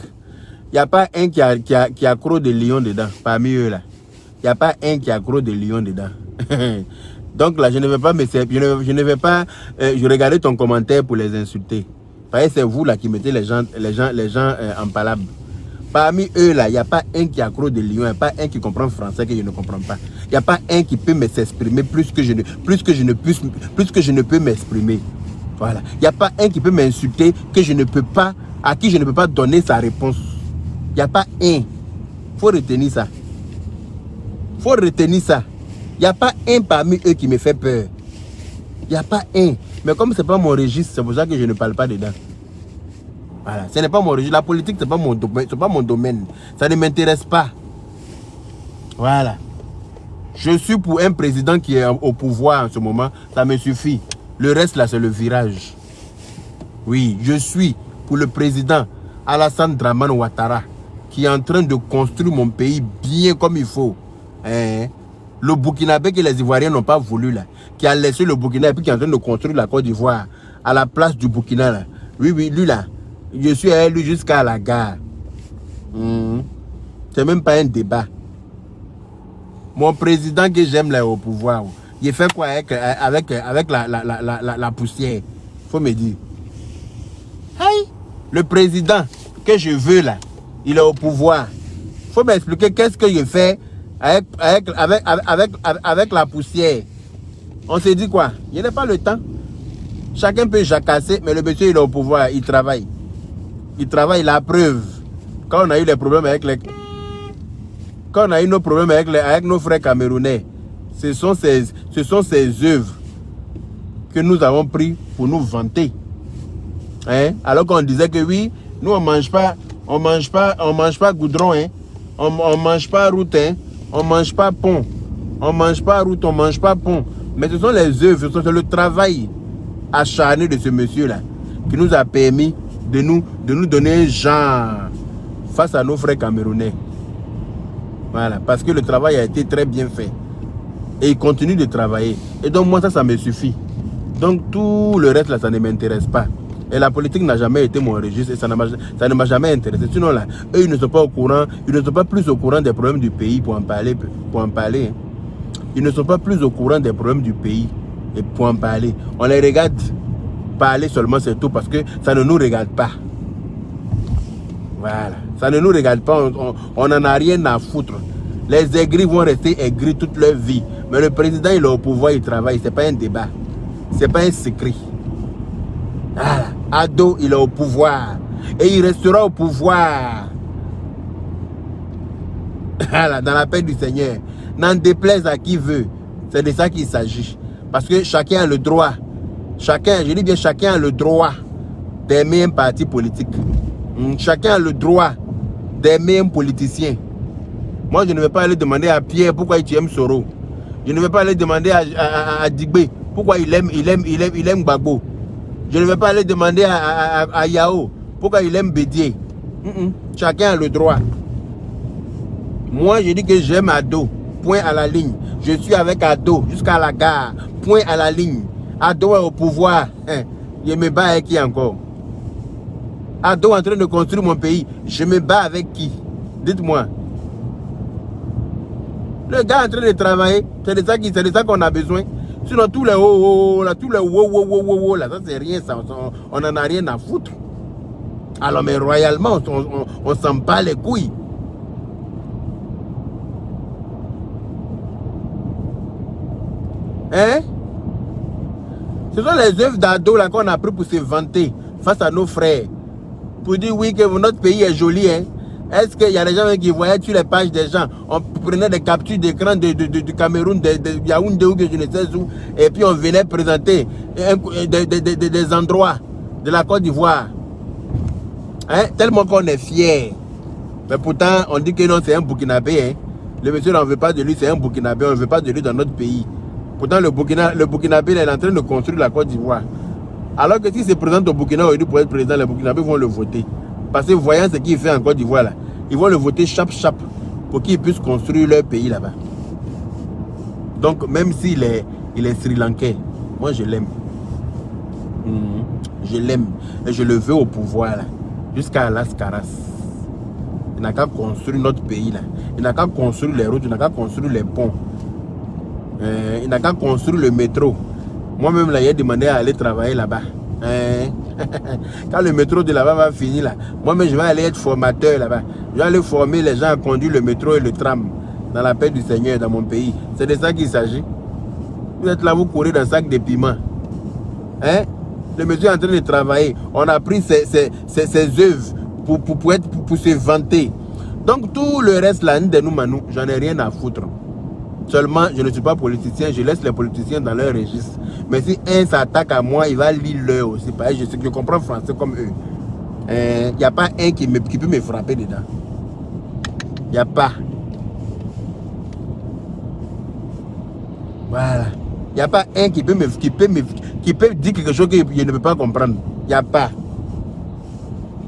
Il n'y a pas un qui a croc de lion dedans, parmi eux là. Il n'y a pas un qui a croc de lion dedans. Donc là, je ne vais pas me servir, je regardais ton commentaire pour les insulter. Parce que c'est vous là qui mettez les gens en palabre. Parmi eux, là, il n'y a pas un qui a accro de Lyon, il n'y a pas un qui comprend français que je ne comprends pas. Il n'y a pas un qui peut m'exprimer plus que je ne peux m'exprimer. Voilà. Il n'y a pas un qui peut m'insulter à qui je ne peux pas donner sa réponse. Il n'y a pas un. Il faut retenir ça. Il faut retenir ça. Il n'y a pas un parmi eux qui me fait peur. Il n'y a pas un. Mais comme ce n'est pas mon registre, c'est pour ça que je ne parle pas dedans. Voilà. Ce n'est pas mon registre. La politique, ce n'est pas mon domaine. Ça ne m'intéresse pas. Voilà. Je suis pour un président qui est au pouvoir en ce moment. Ça me suffit. Le reste, là, c'est le virage. Oui, je suis pour le président Alassane Dramane Ouattara qui est en train de construire mon pays bien comme il faut. Le Burkinabé que les Ivoiriens n'ont pas voulu, là, qui a laissé le Burkina et puis qui est en train de construire la Côte d'Ivoire à la place du Burkina. Là. Oui, oui, lui, là, je suis avec lui jusqu'à la gare. C'est même pas un débat. Mon président que j'aime là au pouvoir, il fait quoi avec la poussière? Faut me dire. Hey, le président que je veux là, il est au pouvoir. Faut m'expliquer qu'est-ce que je fais avec la poussière. On s'est dit quoi? Il n'y a pas le temps. Chacun peut jacasser, mais le monsieur il est au pouvoir, il travaille. Il travaille, la preuve. Quand on a eu des problèmes avec les... Quand on a eu nos problèmes avec nos frères camerounais, ce sont ces œuvres que nous avons pris pour nous vanter. Alors qu'on disait que oui, nous on mange pas goudron, on mange pas route, on mange pas pont, on mange pas route, on mange pas pont. Mais ce sont les œuvres, c'est le travail acharné de ce monsieur-là qui nous a permis de nous donner un genre face à nos frères camerounais. Voilà, parce que le travail a été très bien fait. Et il continue de travailler. Et donc moi, ça me suffit. Donc tout le reste, là, ça ne m'intéresse pas. Et la politique n'a jamais été mon registre et ça ne m'a jamais intéressé. Sinon, là, eux, ils ne sont pas au courant, ils ne sont pas plus au courant des problèmes du pays pour en parler. Ils ne sont pas plus au courant des problèmes du pays et pour en parler. On les regarde parler seulement, c'est tout, parce que ça ne nous regarde pas. Voilà. Ça ne nous regarde pas, on n'en a rien à foutre. Les aigris vont rester aigris toute leur vie. Mais le président, il est au pouvoir, il travaille. Ce n'est pas un débat. Ce n'est pas un secret. Voilà. Ado, il est au pouvoir. Et il restera au pouvoir. Voilà, dans la paix du Seigneur. N'en déplaise à qui veut. C'est de ça qu'il s'agit. Parce que chacun a le droit. Je dis bien chacun a le droit d'aimer un parti politique. Chacun a le droit d'aimer un politicien. Moi, je ne vais pas aller demander à Pierre pourquoi il aime Soro. Je ne vais pas aller demander à Digbe pourquoi il aime Gbagbo. Je ne vais pas aller demander à Yao pourquoi il aime Bédier. Chacun a le droit. Moi, je dis que j'aime Ado. Point à la ligne. Je suis avec Ado jusqu'à la gare. Point à la ligne. Ado est au pouvoir. Je me bats avec qui encore? Ado en train de construire mon pays. Je me bats avec qui? Dites-moi. Le gars est en train de travailler. C'est de ça qu'on a besoin. Sinon, tous les là, tous les là, ça c'est rien. Ça, on n'en a rien à foutre. Alors, mais royalement, on s'en bat les couilles. Hein? Ce sont les œuvres d'Ado là qu'on a pris pour se vanter face à nos frères. Pour dire oui que notre pays est joli. Est-ce qu'il y a des gens qui voyaient sur les pages des gens? On prenait des captures d'écran du Cameroun, de Yaoundé ou que je ne sais où. Et puis on venait présenter des endroits de la Côte d'Ivoire. Tellement qu'on est fiers. Mais pourtant, on dit que non, c'est un Burkinabé. Le monsieur n'en veut pas de lui, c'est un Burkinabé. On ne veut pas de lui dans notre pays. Pourtant, le Burkinabé est en train de construire la Côte d'Ivoire. Alors que s'il se présente au Burkina aujourd'hui pour être président, les Burkinabés vont le voter. Parce que voyant ce qu'il fait en Côte d'Ivoire, là, ils vont le voter chap pour qu'ils puissent construire leur pays là-bas. Donc, même s'il est Sri Lankais, moi je l'aime. Je l'aime. Et je le veux au pouvoir, là, jusqu'à Las Caras. Il n'a qu'à construire notre pays, là. Il n'a qu'à construire les routes, il n'a qu'à construire les ponts. Il n'a qu'à construire le métro. Moi-même, là, il a demandé à aller travailler là-bas. Quand le métro de là-bas va finir, là, moi-même, je vais aller être formateur là-bas. Je vais aller former les gens à conduire le métro et le tram dans la paix du Seigneur, dans mon pays. C'est de ça qu'il s'agit. Vous êtes là, vous courez dans un sac de piment. Hein? Le monsieur est en train de travailler. On a pris ses œuvres pour se vanter. Donc, tout le reste, là, de nous, Manou, j'en ai rien à foutre. Seulement, je ne suis pas politicien, je laisse les politiciens dans leur registre. Mais si un s'attaque à moi, il va lire leur aussi. Je comprends français comme eux. Il n'y a pas un qui peut me frapper dedans. Il n'y a pas. Voilà. Il n'y a pas un qui peut dire quelque chose que je ne peux pas comprendre. Il n'y a pas.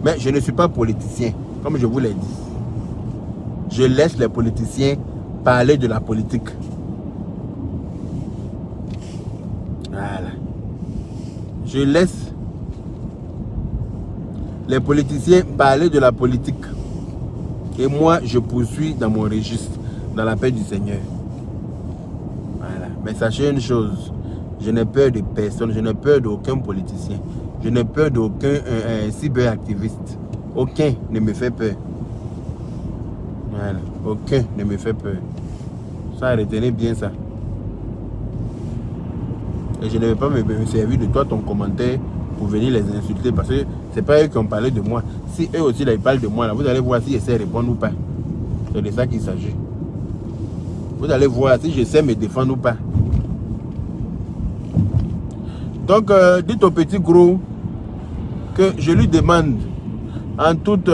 Mais je ne suis pas politicien, comme je vous l'ai dit. Je laisse les politiciens parler de la politique. Voilà. Je laisse les politiciens parler de la politique. Et moi, je poursuis dans mon registre, dans la paix du Seigneur. Voilà. Mais sachez une chose, je n'ai peur de personne, je n'ai peur d'aucun politicien. Je n'ai peur d'aucun cyberactiviste. Aucun ne me fait peur. Voilà. Aucun ne me fait peur. Ça, retenez bien ça. Et je ne vais pas me servir de toi, ton commentaire, pour venir les insulter. Parce que ce n'est pas eux qui ont parlé de moi. Si eux aussi, là, ils parlent de moi, là, vous allez voir s'ils essaient de répondre ou pas. C'est de ça qu'il s'agit. Vous allez voir si j'essaie de me défendre ou pas. Donc, dites au petit gros que je lui demande en toute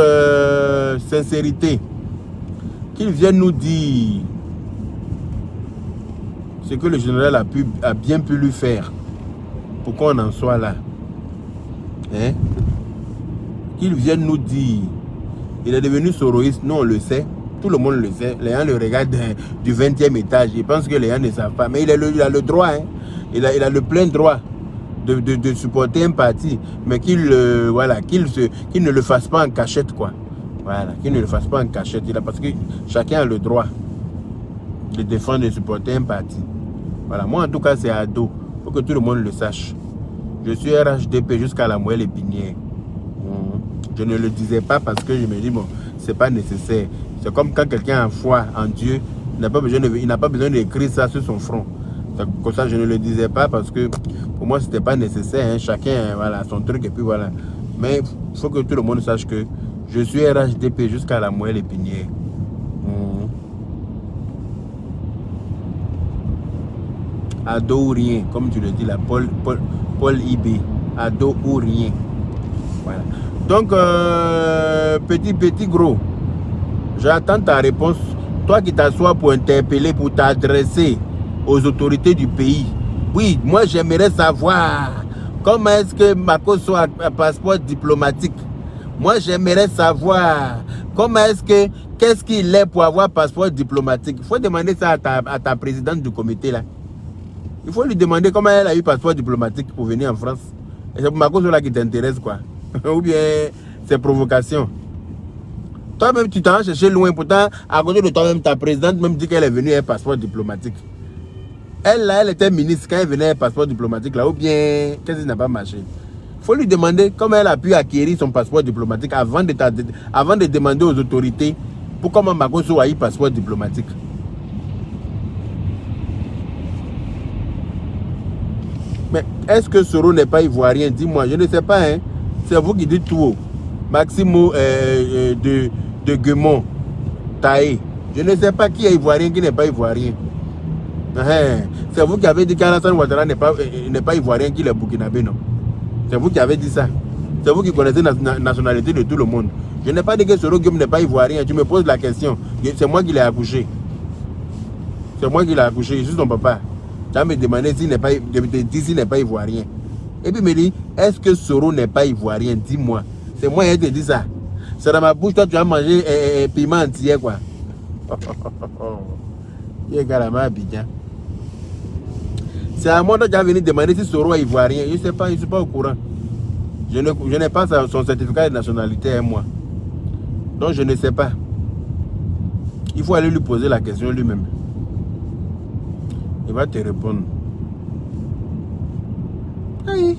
sincérité qu'il vienne nous dire ce que le général a bien pu lui faire pour qu'on en soit là. Hein? Qu'il vienne nous dire. Il est devenu soroïste, nous on le sait. Tout le monde le sait. Les gens le regardent du 20e étage. Ils pensent que les gens ne savent pas. Mais il a le droit. Hein? Il a le plein droit de supporter un parti. Mais voilà, qu'il ne le fasse pas en cachette, quoi. Voilà, qu'il ne le fasse pas en cachette. Parce que chacun a le droit de défendre et de supporter un parti. Voilà, moi en tout cas c'est ado. Il faut que tout le monde le sache. Je suis RHDP jusqu'à la moelle épinière. Je ne le disais pas parce que je me dis, bon, c'est pas nécessaire. C'est comme quand quelqu'un a foi en Dieu, il n'a pas besoin d'écrire ça sur son front. Comme ça, je ne le disais pas parce que pour moi, c'était pas nécessaire. Hein. Chacun voilà, son truc et puis voilà. Mais il faut que tout le monde sache que je suis RHDP jusqu'à la moelle épinière. Ado ou rien, comme tu le dis là, Paul IB. Ado ou rien. Voilà. Donc, petit gros, j'attends ta réponse. Toi qui t'assois pour interpeller, pour t'adresser aux autorités du pays. Oui, moi j'aimerais savoir comment est-ce que Makosso a un passeport diplomatique. Moi j'aimerais savoir comment est-ce que, qu'est-ce qu'il est pour avoir un passeport diplomatique. Il faut demander ça à ta présidente du comité là. Il faut lui demander comment elle a eu passeport diplomatique pour venir en France. Et c'est pour Makosso là qui t'intéresse quoi. Ou bien c'est provocation. Toi-même tu t'en vas chercher loin. Pourtant, à côté de toi-même, ta présidente même dit qu'elle est venue avec un passeport diplomatique. Elle là, elle était ministre quand elle venait avec un passeport diplomatique là. Ou bien, qu'est-ce qui n'a pas marché? Il faut lui demander comment elle a pu acquérir son passeport diplomatique avant de demander aux autorités pour comment Makosso a eu un passeport diplomatique. Mais est-ce que Soro n'est pas ivoirien? Dis-moi, je ne sais pas. Hein? C'est vous qui dites tout haut. Maximo de Guemont, Taï. Je ne sais pas qui est ivoirien, qui n'est pas ivoirien. C'est vous qui avez dit qu'Alassane Ouattara n'est pas ivoirien, qu'il est burkinabé, non? C'est vous qui avez dit ça. C'est vous qui connaissez la nationalité de tout le monde. Je n'ai pas dit que Soro Guem n'est pas ivoirien. Tu me poses la question. C'est moi qui l'ai accouché. C'est moi qui l'ai accouché. Je suis son papa. Tu vas me demander s'il n'est pas ivoirien. Et puis il me dit, est-ce que Soro n'est pas ivoirien? Dis-moi. C'est moi qui te dis ça. C'est dans ma bouche, toi tu vas manger piment entier quoi. C'est à moi que tu as venu demander si Soro est ivoirien. Je ne sais pas, je ne suis pas au courant. Je n'ai pas son certificat de nationalité à moi. Donc je ne sais pas. Il faut aller lui poser la question lui-même. Il va te répondre. Oui.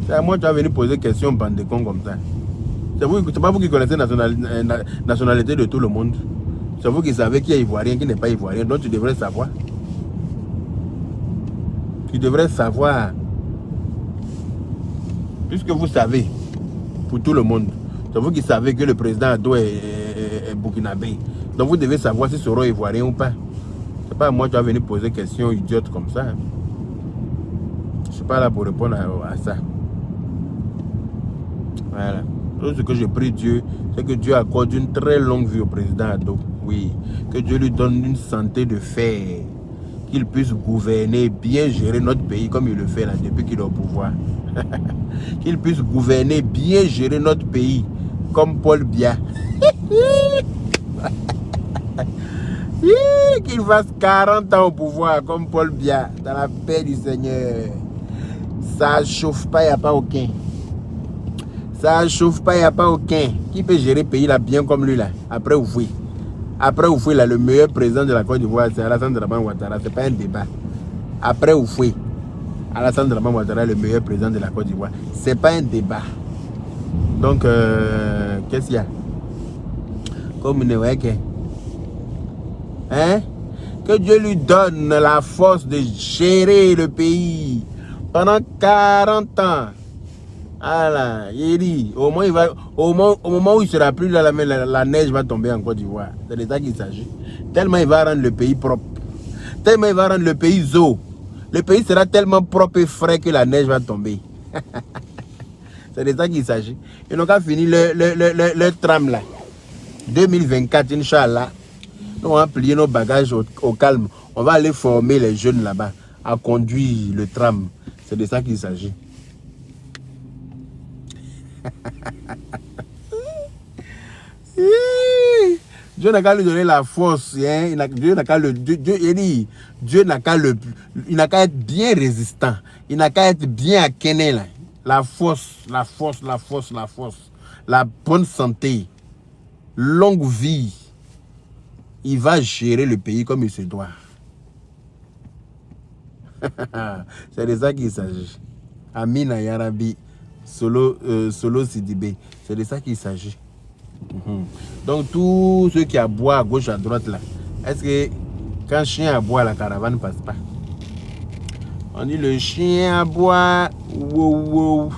C'est à moi que tu vas venir poser question, bande de cons comme ça. C'est pas vous qui connaissez la nationalité de tout le monde. C'est vous qui savez qui est ivoirien, qui n'est pas ivoirien. Donc tu devrais savoir. Tu devrais savoir. Puisque vous savez, pour tout le monde, c'est vous qui savez que le président Ado est burkinabé. Donc vous devez savoir si Soro est ivoirien ou pas. C'est pas à moi que tu vas venir poser des questions idiotes comme ça. Je ne suis pas là pour répondre à ça. Voilà. Tout ce que je prie Dieu, c'est que Dieu accorde une très longue vie au président Ado. Oui. Que Dieu lui donne une santé de fer. Qu'il puisse gouverner, bien gérer notre pays comme il le fait là depuis qu'il est au pouvoir. Qu'il puisse gouverner, bien gérer notre pays comme Paul Biya. Qu'il fasse 40 ans au pouvoir comme Paul Biya, dans la paix du Seigneur. Ça ne chauffe pas, il n'y a pas aucun. Ça ne chauffe pas, il n'y a pas aucun. Qui peut gérer le pays là bien comme lui là? Après Oufoué. Après Oufoué là, le meilleur président de la Côte d'Ivoire, c'est Alassane Dramane Ouattara. Ce n'est pas un débat. Après Oufoué, Alassane Dramane Ouattara est le meilleur président de la Côte d'Ivoire. Ce n'est pas un débat. Donc, qu'est-ce qu'il y a? Comme une hein? Que Dieu lui donne la force de gérer le pays pendant 40 ans. Voilà, il dit, au moment où il ne sera plus là, la neige va tomber en Côte d'Ivoire. C'est de ça qu'il s'agit. Tellement il va rendre le pays propre. Tellement il va rendre le pays zo. Le pays sera tellement propre et frais que la neige va tomber. C'est de ça qu'il s'agit. Ils n'ont qu'à finir le tram là. 2024, Inch'Allah. Nous, on va plier nos bagages au calme. On va aller former les jeunes là-bas à conduire le tram. C'est de ça qu'il s'agit. Dieu n'a qu'à lui donner la force. Hein? Dieu n'a qu'à être bien résistant. Il n'a qu'à être bien akéné là. La force, la force, la force, la force. La bonne santé. Longue vie. Il va gérer le pays comme il se doit. C'est de ça qu'il s'agit. Amina Yarabi, Solo Sidibé. C'est de ça qu'il s'agit. Donc, tous ceux qui aboient à gauche, à droite, là, est-ce que quand le chien aboie, la caravane ne passe pas? On dit le chien aboie, wow, wow.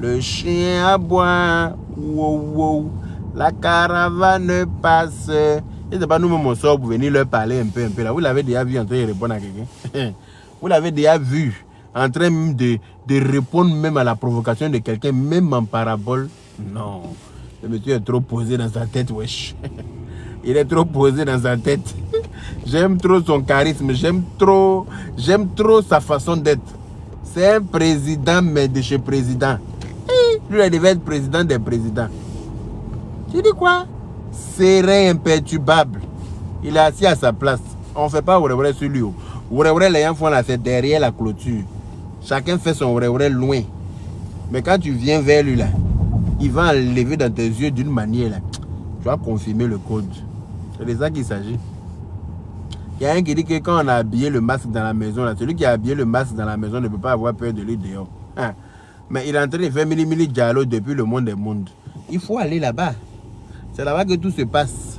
Le chien aboie, wow, wow. La caravane passe. Et c'est pas nous-mêmes, on sort pour venir leur parler un peu là. Vous l'avez déjà vu en train de répondre à quelqu'un. Vous l'avez déjà vu en train de répondre même à la provocation de quelqu'un, même en parabole. Non. Le monsieur est trop posé dans sa tête, wesh. Il est trop posé dans sa tête. J'aime trop son charisme. J'aime trop sa façon d'être. C'est un président, mais de chez président. Lui, il devait être président des présidents. Tu dis quoi? Serein, imperturbable. Il est assis à sa place. On ne fait pas ouréouret sur lui. Ouréouret, les gens font là, c'est derrière la clôture. Chacun fait son ouréouret loin. Mais quand tu viens vers lui là, il va enlever dans tes yeux d'une manière là. Tu vas confirmer le code. C'est de ça qu'il s'agit. Il y a un qui dit que quand on a habillé le masque dans la maison, là, celui qui a habillé le masque dans la maison ne peut pas avoir peur de lui dehors. Hein? Mais il est en train de faire mili dialogue depuis le monde des mondes. Il faut aller là-bas. C'est là-bas que tout se passe.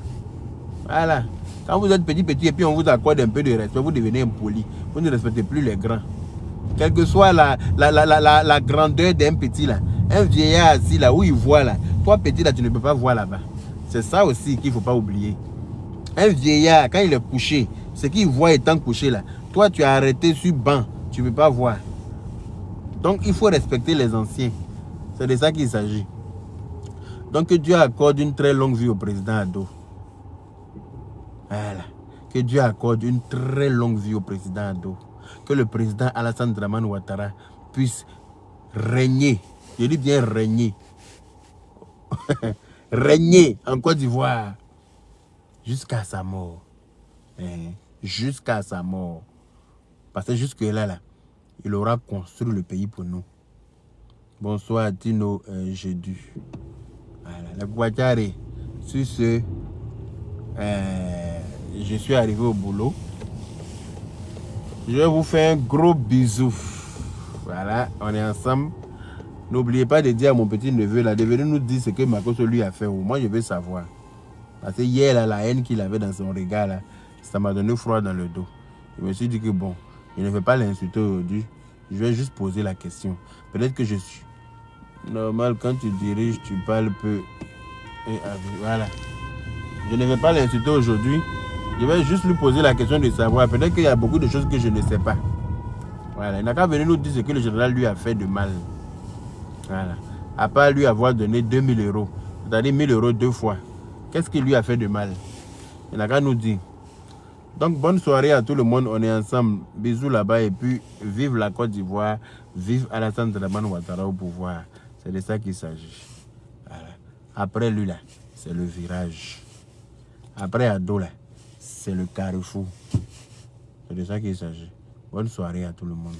Voilà. Quand vous êtes petit et puis on vous accorde un peu de respect, vous devenez impoli. Vous ne respectez plus les grands. Quelle que soit la grandeur d'un petit là, un vieillard assis là où il voit là, toi petit là tu ne peux pas voir là-bas. C'est ça aussi qu'il ne faut pas oublier. Un vieillard, quand il est couché, ce qu'il voit étant couché là, toi tu as arrêté sur banc, tu ne peux pas voir. Donc il faut respecter les anciens. C'est de ça qu'il s'agit. Donc que Dieu accorde une très longue vie au président Ado. Voilà. Que Dieu accorde une très longue vie au président Ado. Que le président Alassane Dramane Ouattara puisse régner. Je dis bien régner. Régner en Côte d'Ivoire. Jusqu'à sa mort. Jusqu'à sa mort. Parce que jusque là, il aura construit le pays pour nous. Bonsoir Tino Jedu. Voilà, la Guachare. Sur ce, je suis arrivé au boulot. Je vais vous faire un gros bisou. Voilà, on est ensemble. N'oubliez pas de dire à mon petit neveu là, de venir nous dire ce que Makosso lui a fait. Moi, je veux savoir. Parce que hier, là, la haine qu'il avait dans son regard, là, ça m'a donné froid dans le dos. Je me suis dit que bon, je ne vais pas l'insulter aujourd'hui. Je vais juste poser la question. Peut-être que je suis normal quand tu diriges, tu parles peu. Et voilà. Je ne vais pas l'insulter aujourd'hui. Je vais juste lui poser la question de savoir. Peut-être qu'il y a beaucoup de choses que je ne sais pas. Voilà. Il n'a qu'à venir nous dire ce que le général lui a fait de mal. Voilà. À part lui avoir donné 2000 €. C'est-à-dire 1000 € 2 fois. Qu'est-ce qu'il lui a fait de mal? Il n'a qu'à nous dire. Donc, bonne soirée à tout le monde. On est ensemble. Bisous là-bas. Et puis, vive la Côte d'Ivoire. Vive Alassane Dramane Ouattara au pouvoir. C'est de ça qu'il s'agit. Voilà. Après lui, là, c'est le virage. Après Ado, là, c'est le carrefour. C'est de ça qu'il s'agit. Bonne soirée à tout le monde.